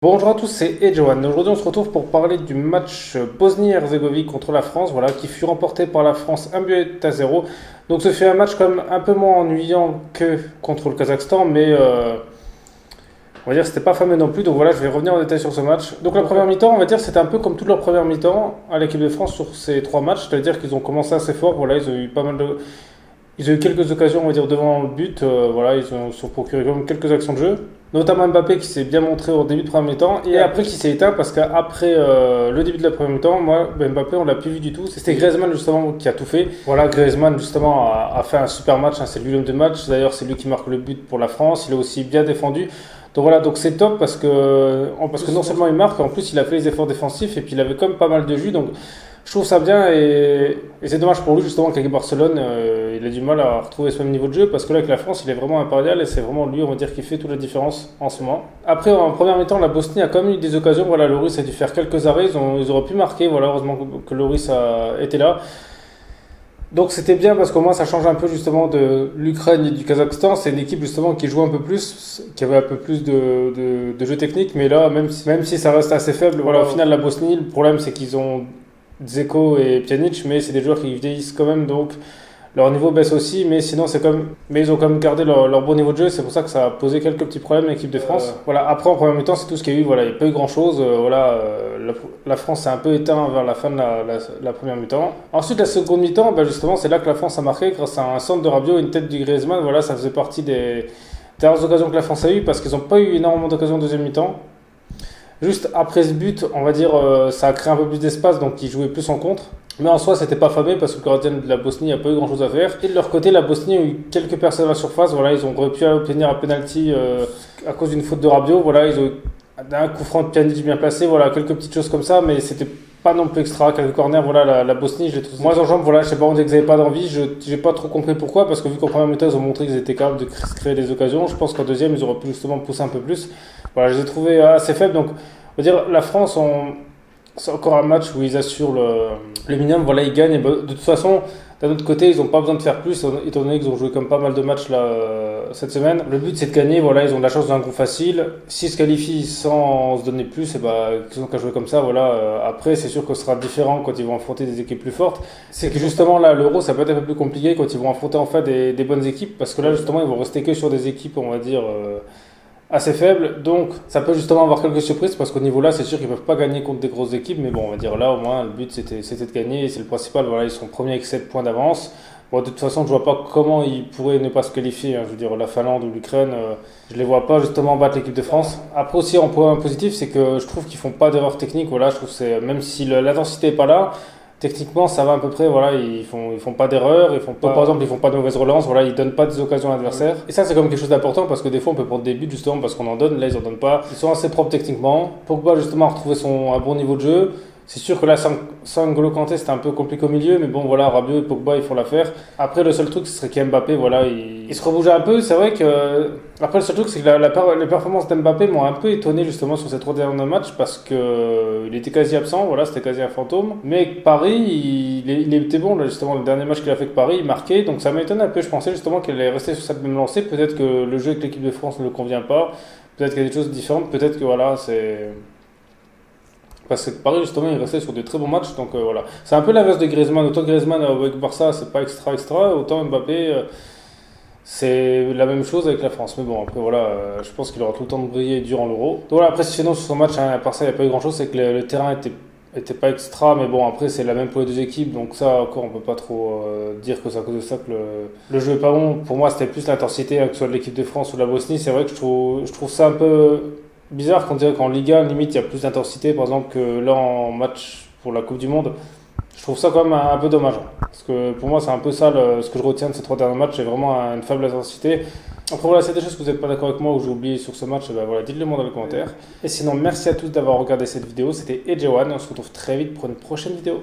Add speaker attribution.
Speaker 1: Bonjour à tous, c'est Edjohan. Aujourd'hui, on se retrouve pour parler du match Bosnie-Herzégovine contre la France, voilà, qui fut remporté par la France 1 but à 0. Donc, ce fut un match quand même un peu moins ennuyant que contre le Kazakhstan, mais on va dire que c'était pas fameux non plus. Donc voilà, je vais revenir en détail sur ce match. Donc la première mi-temps, on va dire, c'était un peu comme toute leur première mi-temps à l'équipe de France sur ces trois matchs, c'est-à-dire qu'ils ont commencé assez fort. Voilà, ils ont eu pas mal de, ils ont eu quelques occasions, on va dire, devant le but. Voilà, ils ont se procuré quand même quelques actions de jeu. Notamment Mbappé qui s'est bien montré au début de première mi-temps et après qui s'est éteint parce qu'après le début de la première mi-temps, Mbappé on l'a plus vu du tout. C'était Griezmann justement qui a tout fait. Voilà, Griezmann justement a fait un super match, hein, c'est lui l'homme de match. D'ailleurs c'est lui qui marque le but pour la France. Il a aussi bien défendu. Donc voilà, donc c'est top parce que non seulement il marque, en plus il a fait les efforts défensifs et puis il avait quand même pas mal de jus. Donc je trouve ça bien et c'est dommage pour lui justement qu'avec Barcelone il a du mal à retrouver ce même niveau de jeu parce que là avec la France il est vraiment impérial et c'est vraiment lui on va dire qui fait toute la différence en ce moment. Après en première mi-temps la Bosnie a quand même eu des occasions, voilà Lloris a dû faire quelques arrêts, ils auraient pu marquer, voilà heureusement que Lloris a été là. Donc c'était bien parce qu'au moins ça change un peu justement de l'Ukraine et du Kazakhstan. C'est une équipe justement qui joue un peu plus, qui avait un peu plus de jeu technique, mais là même si ça reste assez faible, voilà au final la Bosnie, le problème c'est qu'ils ont Dzeko et Pjanic, mais c'est des joueurs qui vieillissent quand même, donc leur niveau baisse aussi, mais sinon c'est comme, mais ils ont quand même gardé leur bon niveau de jeu, c'est pour ça que ça a posé quelques petits problèmes à l'équipe de France. Voilà, après en première mi-temps c'est tout ce qu'il y a eu, voilà, il n'y a pas eu grand chose, la France s'est un peu éteint vers la fin de la première mi-temps. Ensuite la seconde mi-temps, bah, justement c'est là que la France a marqué grâce à un centre de Rabiot et une tête du Griezmann, voilà, ça faisait partie des dernières occasions que la France a eues parce qu'ils n'ont pas eu énormément d'occasions en deuxième mi-temps. Juste après ce but, on va dire, ça a créé un peu plus d'espace, donc ils jouaient plus en contre. Mais en soi, c'était pas fameux parce que le gardien de la Bosnie n'a pas eu grand chose à faire. Et de leur côté, la Bosnie a eu quelques personnes à la surface. Voilà, ils ont pu obtenir un penalty à cause d'une faute de Rabiot. Voilà, ils ont eu un coup franc de Pjanic bien placé. Voilà, quelques petites choses comme ça, mais c'était pas non plus extra. Quelques corners, voilà, la Bosnie, je l'ai trouvé moins en jambes. Voilà, je sais pas, on dit qu'ils n'avaient pas d'envie. J'ai pas trop compris pourquoi, parce que vu qu'en première mi-temps, ils ont montré qu'ils étaient capables de créer des occasions. Je pense qu'en deuxième, ils auraient pu justement pousser un peu plus. Voilà, je les ai trouvés assez faibles. Donc, on va dire, la France, c'est encore un match où ils assurent le minimum, voilà, ils gagnent. Et de toute façon, d'un autre côté, ils n'ont pas besoin de faire plus, étant donné qu'ils ont joué comme pas mal de matchs là, cette semaine. Le but, c'est de gagner, voilà, ils ont de la chance d'un groupe facile. S'ils se qualifient sans se donner plus, et bah, ils ont qu'à jouer comme ça, voilà. Après, c'est sûr que ce sera différent quand ils vont affronter des équipes plus fortes. C'est que justement, là, l'Euro, ça peut être un peu plus compliqué quand ils vont affronter en fait des bonnes équipes, parce que là, justement, ils vont rester que sur des équipes, on va dire assez faible, donc ça peut justement avoir quelques surprises parce qu'au niveau là c'est sûr qu'ils peuvent pas gagner contre des grosses équipes, mais bon on va dire là au moins le but c'était de gagner et c'est le principal, voilà ils sont premiers avec 7 points d'avance. Bon, de toute façon je vois pas comment ils pourraient ne pas se qualifier, hein. Je veux dire la Finlande ou l'Ukraine, je les vois pas justement battre l'équipe de France. Après aussi en point positif c'est que je trouve qu'ils font pas d'erreurs techniques, voilà je trouve que c'est, même si l'intensité est pas là, techniquement, ça va à peu près. Voilà, ils font pas d'erreur. Ils font pas, par exemple, ils font pas de mauvaises relances. Voilà, ils donnent pas des occasions à l'adversaire. Et ça, c'est comme quelque chose d'important parce que des fois, on peut prendre des buts justement parce qu'on en donne. Là, ils en donnent pas. Ils sont assez propres techniquement. Pogba justement a retrouvé un bon niveau de jeu. C'est sûr que là, sans N'Golo Kanté, c'était un peu compliqué au milieu, mais bon, voilà, Rabiot et Pogba, ils font l'affaire. Après, le seul truc, ce serait qu'Mbappé, voilà, il se rebougeait un peu. C'est vrai que. Après, le seul truc, c'est que les performances d'Mbappé m'ont un peu étonné, justement, sur ces trois derniers matchs, parce que il était quasi absent, voilà, c'était quasi un fantôme. Mais avec Paris, il était bon, là, justement, le dernier match qu'il a fait avec Paris, il marquait, donc ça m'étonne un peu. Je pensais justement qu'il allait rester sur cette même lancée. Peut-être que le jeu avec l'équipe de France ne le convient pas. Peut-être qu'il y a des choses différentes. Peut-être que, voilà, c'est. Parce que Paris, justement, il restait sur des très bons matchs. Donc voilà. C'est un peu l'inverse de Griezmann. Autant Griezmann avec Barça, c'est pas extra. Autant Mbappé, c'est la même chose avec la France. Mais bon, après, voilà, je pense qu'il aura tout le temps de briller durant l'Euro. Donc voilà, après, sinon, sur son match, hein, à part ça, il n'y a pas eu grand chose. C'est que le terrain était pas extra. Mais bon, après, c'est la même pour les deux équipes. Donc ça, encore, on peut pas trop dire que c'est à cause de ça que le jeu est pas bon. Pour moi, c'était plus l'intensité, hein, que ce soit de l'équipe de France ou de la Bosnie. C'est vrai que je trouve ça un peu bizarre qu'on dirait qu'en Liga, limite, il y a plus d'intensité, par exemple, que là en match pour la Coupe du Monde. Je trouve ça quand même un peu dommage. Parce que pour moi, c'est un peu ça ce que je retiens de ces trois derniers matchs, c'est vraiment une faible intensité. Après, voilà, c'est des choses que vous n'êtes pas d'accord avec moi ou j'ai oublié sur ce match, ben voilà, dites-le moi dans les commentaires. Et sinon, merci à tous d'avoir regardé cette vidéo. C'était Edjohan et on se retrouve très vite pour une prochaine vidéo.